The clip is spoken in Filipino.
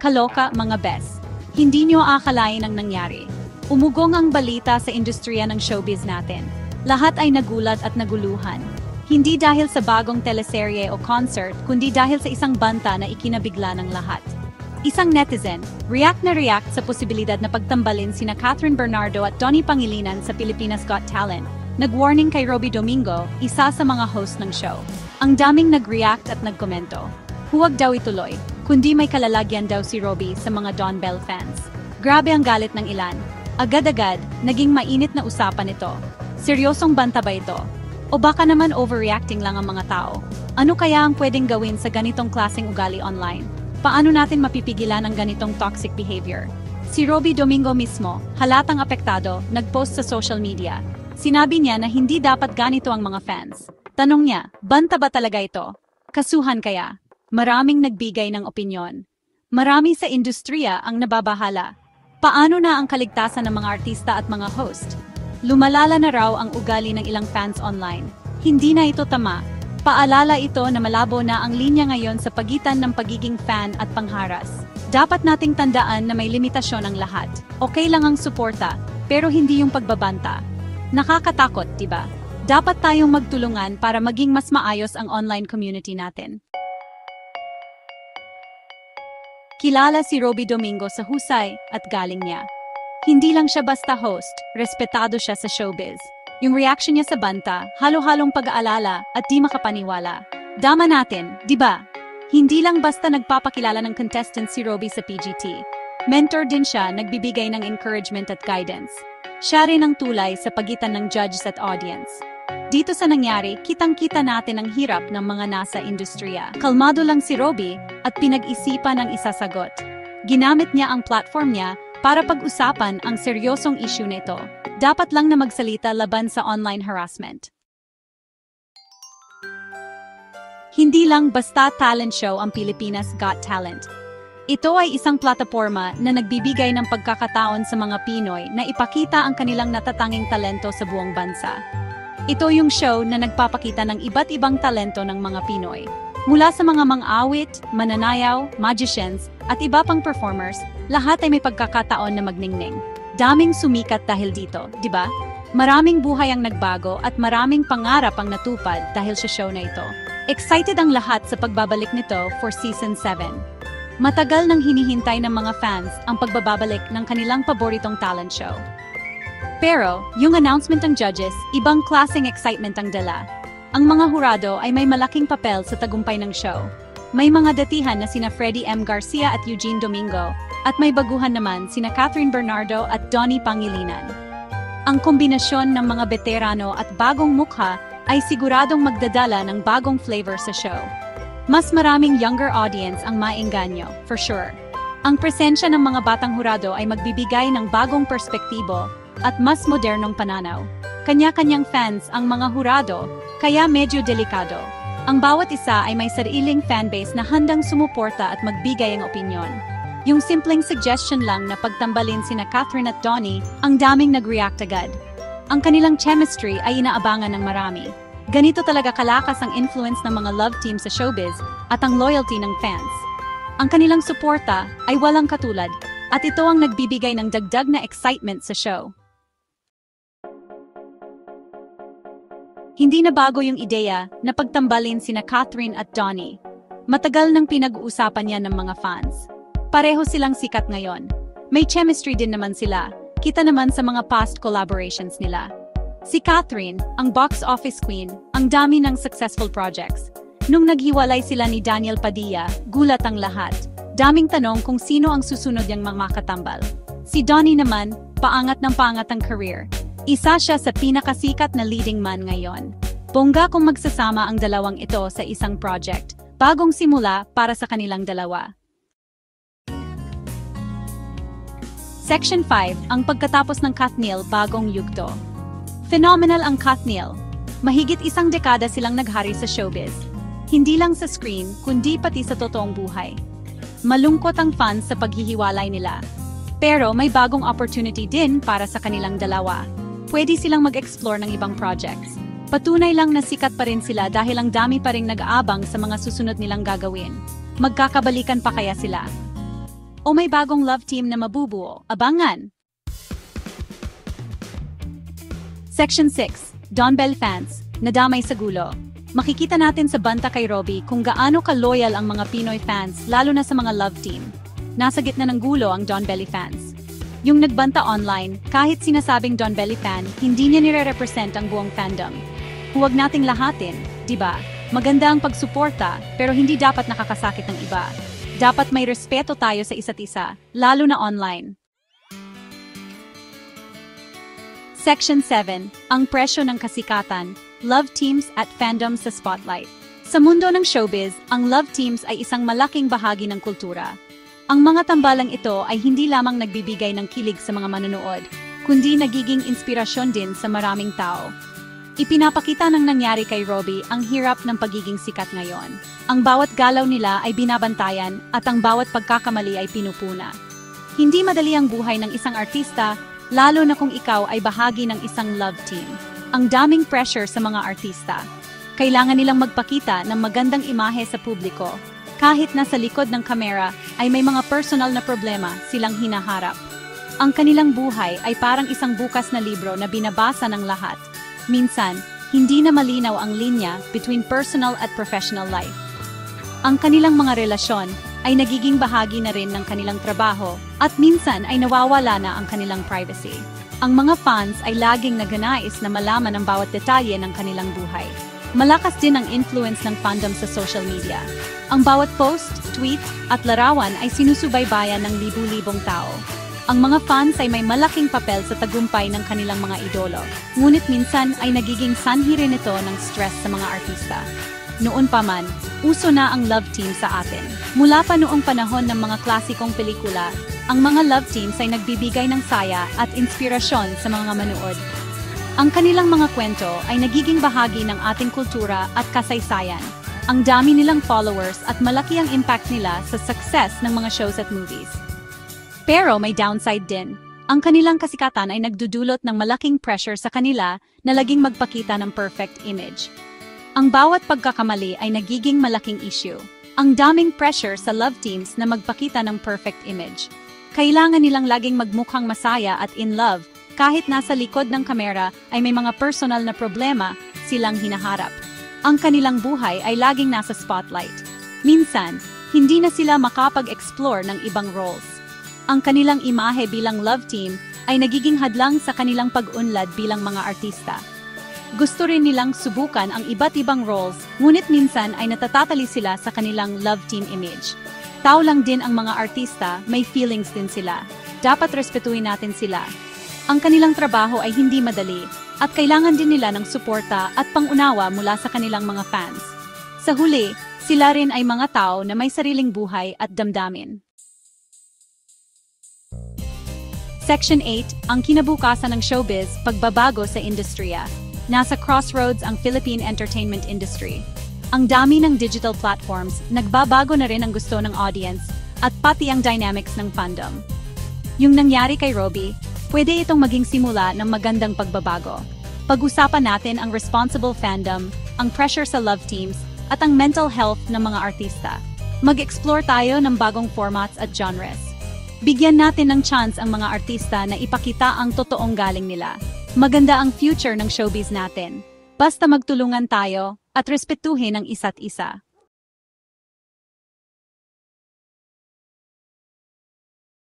Kaloka, mga bes. Hindi nyo aakalain ang nangyari. Umugong ang balita sa industriya ng showbiz natin. Lahat ay nagulat at naguluhan. Hindi dahil sa bagong teleserye o concert, kundi dahil sa isang banta na ikinabigla ng lahat. Isang netizen, react na react sa posibilidad na pagtambalin sina Catherine Bernardo at Donnie Pangilinan sa Pilipinas Got Talent. Nag-warning kay Roby Domingo, isa sa mga host ng show. Ang daming nag-react at nagkomento. Huwag daw ituloy, kundi may kalalagyan daw si Roby sa mga Don Bell fans. Grabe ang galit ng ilan. Agad-agad, naging mainit na usapan ito. Seryosong banta ba ito? O baka naman overreacting lang ang mga tao? Ano kaya ang pwedeng gawin sa ganitong klaseng ugali online? Paano natin mapipigilan ang ganitong toxic behavior? Si Roby Domingo mismo, halatang apektado, nag-post sa social media. Sinabi niya na hindi dapat ganito ang mga fans. Tanong niya, banta ba talaga ito? Kasuhan kaya? Maraming nagbigay ng opinyon. Marami sa industriya ang nababahala. Paano na ang kaligtasan ng mga artista at mga host? Lumalala na raw ang ugali ng ilang fans online. Hindi na ito tama. Paalala ito na malabo na ang linya ngayon sa pagitan ng pagiging fan at pangharas. Dapat nating tandaan na may limitasyon ang lahat. Okay lang ang suporta, pero hindi yung pagbabanta. Nakakatakot, diba? Dapat tayong magtulungan para maging mas maayos ang online community natin. Kilala si Roby Domingo sa husay at galing niya. Hindi lang siya basta host, respetado siya sa showbiz. Yung reaction niya sa banta, halo-halong pag-aalala at di makapaniwala. Dama natin, di ba? Hindi lang basta nagpapakilala ng contestant si Roby sa PGT. Mentor din siya, nagbibigay ng encouragement at guidance. Siya rin ang tulay sa pagitan ng judges at audience. Dito sa nangyari, kitang-kita natin ang hirap ng mga nasa industriya. Kalmado lang si Roby at pinag-isipan ang isasagot. Ginamit niya ang platform niya para pag-usapan ang seryosong issue nito. Dapat lang na magsalita laban sa online harassment. Hindi lang basta talent show ang Pilipinas Got Talent. Ito ay isang plataporma na nagbibigay ng pagkakataon sa mga Pinoy na ipakita ang kanilang natatanging talento sa buong bansa. Ito yung show na nagpapakita ng iba't ibang talento ng mga Pinoy. Mula sa mga mang-awit, mananayaw, magicians, at iba pang performers, lahat ay may pagkakataon na magningning. Daming sumikat dahil dito, di ba? Maraming buhay ang nagbago at maraming pangarap ang natupad dahil sa show na ito. Excited ang lahat sa pagbabalik nito for Season 7. Matagal nang hinihintay ng mga fans ang pagbababalik ng kanilang paboritong talent show. Pero, yung announcement ng judges, ibang klaseng excitement ang dala. Ang mga hurado ay may malaking papel sa tagumpay ng show. May mga datihan na sina Freddie M. Garcia at Eugene Domingo, at may baguhan naman sina Catherine Bernardo at Donnie Pangilinan. Ang kombinasyon ng mga veterano at bagong mukha ay siguradong magdadala ng bagong flavor sa show. Mas maraming younger audience ang maengganyo, for sure. Ang presensya ng mga batang hurado ay magbibigay ng bagong perspektibo at mas modernong pananaw. Kanya-kanyang fans ang mga hurado, kaya medyo delikado. Ang bawat isa ay may sariling fanbase na handang sumuporta at magbigay ng opinyon. Yung simpleng suggestion lang na pagtambalin sina Catherine at Donnie, ang daming nag-react agad. Ang kanilang chemistry ay inaabangan ng marami. Ganito talaga kalakas ang influence ng mga love team sa showbiz at ang loyalty ng fans. Ang kanilang suporta ay walang katulad at ito ang nagbibigay ng dagdag na excitement sa show. Hindi na bago yung ideya na pagtambalin sina Catherine at Donnie. Matagal nang pinag-uusapan yan ng mga fans. Pareho silang sikat ngayon. May chemistry din naman sila. Kita naman sa mga past collaborations nila. Si Catherine, ang box office queen, ang dami ng successful projects. Nung naghiwalay sila ni Daniel Padilla, gulat ang lahat. Daming tanong kung sino ang susunod niyang makatambal. Si Donnie naman, paangat ng paangat ang career. Isa siya sa pinakasikat na leading man ngayon. Bongga kung magsasama ang dalawang ito sa isang project. Bagong simula para sa kanilang dalawa. Section 5, ang pagkatapos ng Katniel bagong yugto. Phenomenal ang Katniel. Mahigit isang dekada silang naghari sa showbiz. Hindi lang sa screen, kundi pati sa totoong buhay. Malungkot ang fans sa paghihiwalay nila. Pero may bagong opportunity din para sa kanilang dalawa. Pwede silang mag-explore ng ibang projects. Patunay lang na sikat pa rin sila dahil ang dami pa ring nag-aabang sa mga susunod nilang gagawin. Magkakabalikan pa kaya sila? O may bagong love team na mabubuo? Abangan! Section 6. Don Bell fans, nadamay sa gulo. Makikita natin sa banta kay Robbie kung gaano ka-loyal ang mga Pinoy fans lalo na sa mga love team. Nasa gitna ng gulo ang Don Belly fans. Yung nagbanta online, kahit sinasabing Don Belly fan, hindi niya nire-represent ang buong fandom. Huwag nating lahatin, di ba? Maganda ang pagsuporta, pero hindi dapat nakakasakit ng iba. Dapat may respeto tayo sa isa't isa, lalo na online. Section 7. Ang presyo ng kasikatan, love teams at fandom sa spotlight. Sa mundo ng showbiz, ang love teams ay isang malaking bahagi ng kultura. Ang mga tambalang ito ay hindi lamang nagbibigay ng kilig sa mga manonood, kundi nagiging inspirasyon din sa maraming tao. Ipinapakita ng nangyari kay Robbie ang hirap ng pagiging sikat ngayon. Ang bawat galaw nila ay binabantayan at ang bawat pagkakamali ay pinupuna. Hindi madali ang buhay ng isang artista, lalo na kung ikaw ay bahagi ng isang love team. Ang daming pressure sa mga artista. Kailangan nilang magpakita ng magandang imahe sa publiko. Kahit nasa likod ng kamera ay may mga personal na problema silang hinaharap. Ang kanilang buhay ay parang isang bukas na libro na binabasa ng lahat. Minsan, hindi na malinaw ang linya between personal at professional life. Ang kanilang mga relasyon ay nagiging bahagi na rin ng kanilang trabaho at minsan ay nawawala na ang kanilang privacy. Ang mga fans ay laging nagnanais na malaman ang bawat detalye ng kanilang buhay. Malakas din ang influence ng fandom sa social media. Ang bawat post, tweet, at larawan ay sinusubaybayan ng libu-libong tao. Ang mga fans ay may malaking papel sa tagumpay ng kanilang mga idolo, ngunit minsan ay nagiging sanhi rin ito ng stress sa mga artista. Noon pa man, uso na ang love team sa atin. Mula pa noong panahon ng mga klasikong pelikula, ang mga love teams ay nagbibigay ng saya at inspirasyon sa mga manood. Ang kanilang mga kwento ay nagiging bahagi ng ating kultura at kasaysayan. Ang dami nilang followers at malaki ang impact nila sa success ng mga shows at movies. Pero may downside din. Ang kanilang kasikatan ay nagdudulot ng malaking pressure sa kanila na laging magpakita ng perfect image. Ang bawat pagkakamali ay nagiging malaking issue. Ang daming pressure sa love teams na magpakita ng perfect image. Kailangan nilang laging magmukhang masaya at in love, kahit nasa likod ng kamera ay may mga personal na problema silang hinaharap. Ang kanilang buhay ay laging nasa spotlight. Minsan, hindi na sila makapag-explore ng ibang roles. Ang kanilang imahe bilang love team ay nagiging hadlang sa kanilang pag-unlad bilang mga artista. Gusto rin nilang subukan ang iba't ibang roles, ngunit minsan ay natatatali sila sa kanilang love team image. Tao lang din ang mga artista, may feelings din sila. Dapat respetuhin natin sila. Ang kanilang trabaho ay hindi madali, at kailangan din nila ng suporta at pangunawa mula sa kanilang mga fans. Sa huli, sila rin ay mga tao na may sariling buhay at damdamin. Section 8. Ang kinabukasan ng showbiz, pagbabago sa industriya. Nasa crossroads ang Philippine entertainment industry. Ang dami ng digital platforms, nagbabago na rin ang gusto ng audience, at pati ang dynamics ng fandom. Yung nangyari kay Robbie, pwede itong maging simula ng magandang pagbabago. Pag-usapan natin ang responsible fandom, ang pressure sa love teams, at ang mental health ng mga artista. Mag-explore tayo ng bagong formats at genres. Bigyan natin ng chance ang mga artista na ipakita ang totoong galing nila. Maganda ang future ng showbiz natin. Basta magtulungan tayo at respetuhin ang isa't isa.